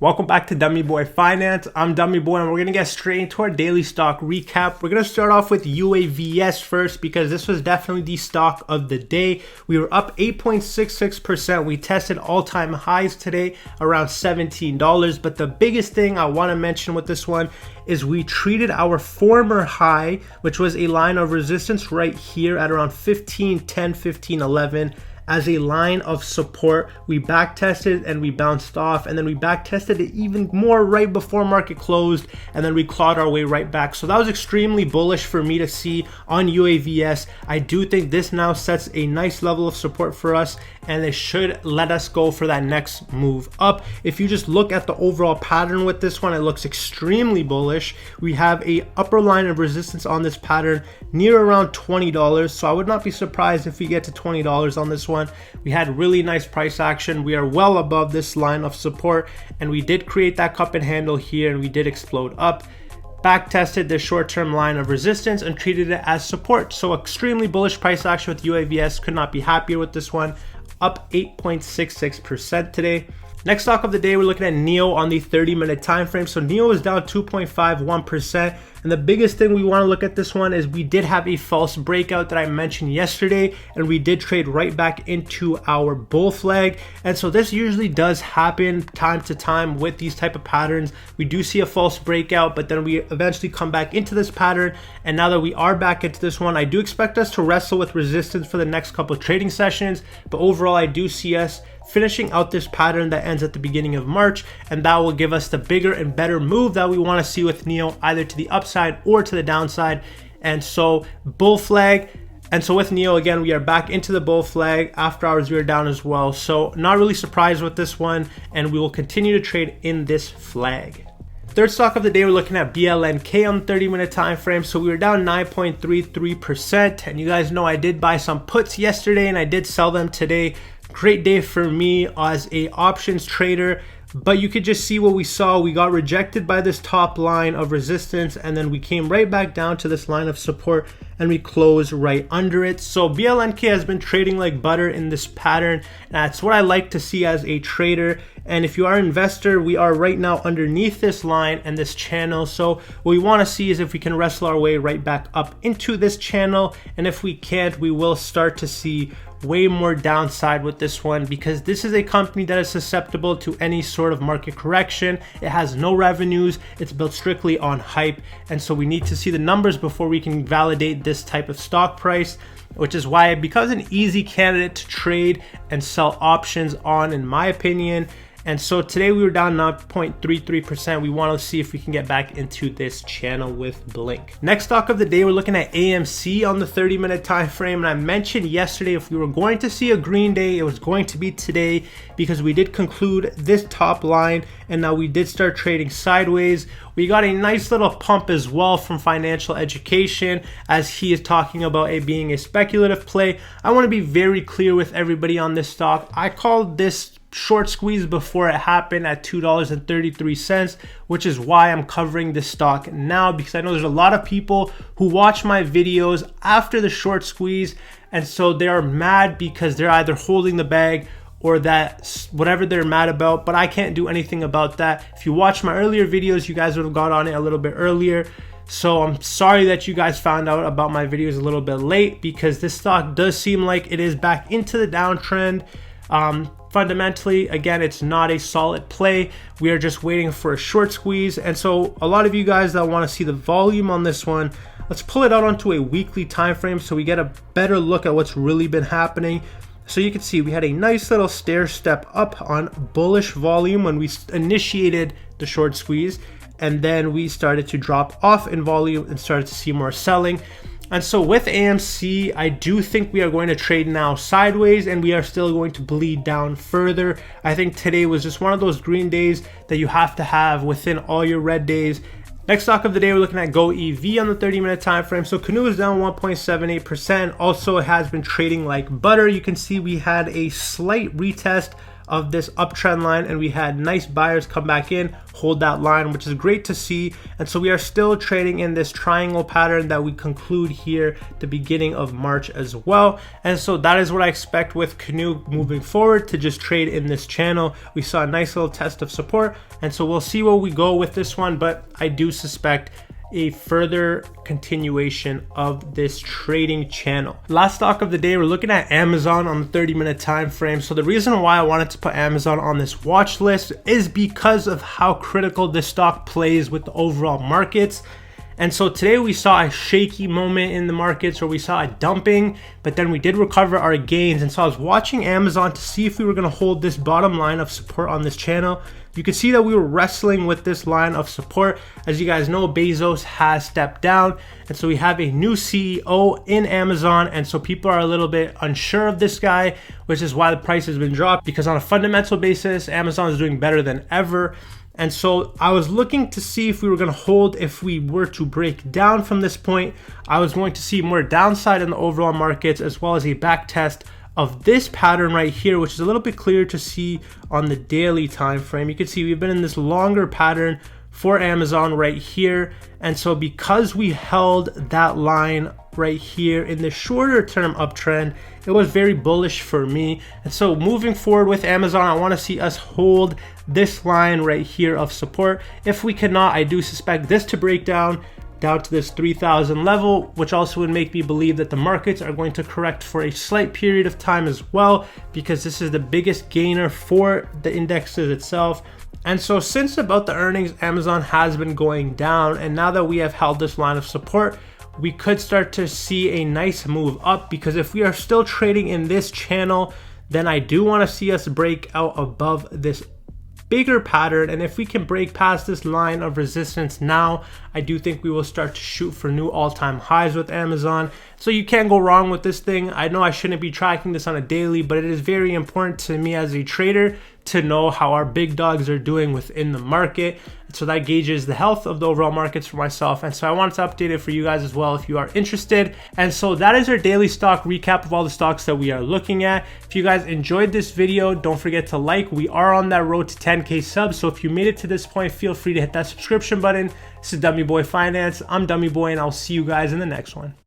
Welcome back to Dummy Boy Finance. I'm Dummy Boy and we're going to get straight into our daily stock recap. We're going to start off with UAVS first because this was definitely the stock of the day. We were up 8.66%. We tested all-time highs today around $17. But the biggest thing I want to mention with this one is we treated our former high, which was a line of resistance right here at around 15.10, 15.11. as a line of support. We back tested and we bounced off, and then we back tested it even more right before market closed, and then we clawed our way right back. So that was extremely bullish for me to see on UAVS. I do think this now sets a nice level of support for us, and it should let us go for that next move up. If you just look at the overall pattern with this one, it looks extremely bullish. We have a upper line of resistance on this pattern near around $20, so I would not be surprised if we get to $20 on this one. We had really nice price action. We are well above this line of support, and we did create that cup and handle here, and we did explode up. Back tested this short-term line of resistance and treated it as support. So extremely bullish price action with UAVS. Could not be happier with this one. Up 8.66% today. Next stock of the day, we're looking at NEO on the 30-minute time frame. So NEO is down 2.51%. And the biggest thing we want to look at this one is we did have a false breakout that I mentioned yesterday, and we did trade right back into our bull flag. And so this usually does happen time to time with these type of patterns. We do see a false breakout, but then we eventually come back into this pattern. And now that we are back into this one, I do expect us to wrestle with resistance for the next couple of trading sessions. But overall, I do see us finishing out this pattern that ends at the beginning of March, and that will give us the bigger and better move that we want to see with NEO, either to the upside or to the downside. And so bull flag. And so with NEO, again, we are back into the bull flag. After hours, we are down as well. So not really surprised with this one, and we will continue to trade in this flag. Third stock of the day, we're looking at BLNK on the 30-minute time frame. So we were down 9.33%, and you guys know I did buy some puts yesterday and I did sell them today. Great day for me as a options trader, but you could just see what we saw. We got rejected by this top line of resistance, and then we came right back down to this line of support and we closed right under it. So BLNK has been trading like butter in this pattern, and that's what I like to see as a trader. And if you are an investor, we are right now underneath this line and this channel. So what we want to see is if we can wrestle our way right back up into this channel, and if we can't, we will start to see way more downside with this one, because this is a company that is susceptible to any sort of market correction. It has no revenues. It's built strictly on hype, and so we need to see the numbers before we can validate this type of stock price, which is why it becomes an easy candidate to trade and sell options on, in my opinion. And so today we were down 9.33%. We want to see if we can get back into this channel with BLNK. Next stock of the day, we're looking at AMC on the 30-minute time frame. And I mentioned yesterday, if we were going to see a green day, it was going to be today, because we did conclude this top line, and now we did start trading sideways. We got a nice little pump as well from Financial Education, as he is talking about it being a speculative play. I want to be very clear with everybody on this stock. I called this short squeeze before it happened at $2.33, which is why I'm covering this stock now, because I know there's a lot of people who watch my videos after the short squeeze, and so they are mad because they're either holding the bag or that whatever they're mad about, but I can't do anything about that. If you watch my earlier videos, you guys would have got on it a little bit earlier. So I'm sorry that you guys found out about my videos a little bit late, because this stock does seem like it is back into the downtrend. Fundamentally, again, it's not a solid play. We are just waiting for a short squeeze. And so a lot of you guys that want to see the volume on this one, let's pull it out onto a weekly time frame so we get a better look at what's really been happening. So you can see we had a nice little stair step up on bullish volume when we initiated the short squeeze, and then we started to drop off in volume and started to see more selling. And so with AMC, I do think we are going to trade now sideways, and we are still going to bleed down further. I think today was just one of those green days that you have to have within all your red days. Next stock of the day, we're looking at GOEV on the 30-minute time frame. So Canoe is down 1.78%. Also, it has been trading like butter. You can see we had a slight retest of this uptrend line, and we had nice buyers come back in, hold that line, which is great to see. And so we are still trading in this triangle pattern that we conclude here the beginning of March as well. And so that is what I expect with Canoe moving forward, to just trade in this channel. We saw a nice little test of support, and so we'll see where we go with this one, but I do suspect a further continuation of this trading channel. Last stock of the day, we're looking at Amazon on the 30-minute time frame. So the reason why I wanted to put Amazon on this watch list is because of how critical this stock plays with the overall markets. And so today we saw a shaky moment in the markets, where we saw a dumping, but then we did recover our gains. And so I was watching Amazon to see if we were going to hold this bottom line of support on this channel. You can see that we were wrestling with this line of support. As you guys know, Bezos has stepped down, and so we have a new CEO in Amazon, and so people are a little bit unsure of this guy, which is why the price has been dropped, because on a fundamental basis, Amazon is doing better than ever. And so I was looking to see if we were going to hold. If we were to break down from this point, I was going to see more downside in the overall markets, as well as a back test of this pattern right here, which is a little bit clearer to see on the daily time frame. You can see we've been in this longer pattern for Amazon right here. And so because we held that line right here in the shorter term uptrend, it was very bullish for me. And so moving forward with Amazon, I want to see us hold this line right here of support. If we cannot, I do suspect this to break down to this 3,000 level, which also would make me believe that the markets are going to correct for a slight period of time as well, because this is the biggest gainer for the indexes itself. And so since about the earnings, Amazon has been going down, and now that we have held this line of support, we could start to see a nice move up, because if we are still trading in this channel, then I do want to see us break out above this bigger pattern. And if we can break past this line of resistance now, I do think we will start to shoot for new all-time highs with Amazon. So you can't go wrong with this thing. I know I shouldn't be tracking this on a daily, but it is very important to me as a trader to know how our big dogs are doing within the market. So that gauges the health of the overall markets for myself. And so I wanted to update it for you guys as well if you are interested. And so that is our daily stock recap of all the stocks that we are looking at. If you guys enjoyed this video, don't forget to like. We are on that road to 10K subs. So if you made it to this point, feel free to hit that subscription button. This is Dummy Boy Finance. I'm Dummy Boy, and I'll see you guys in the next one.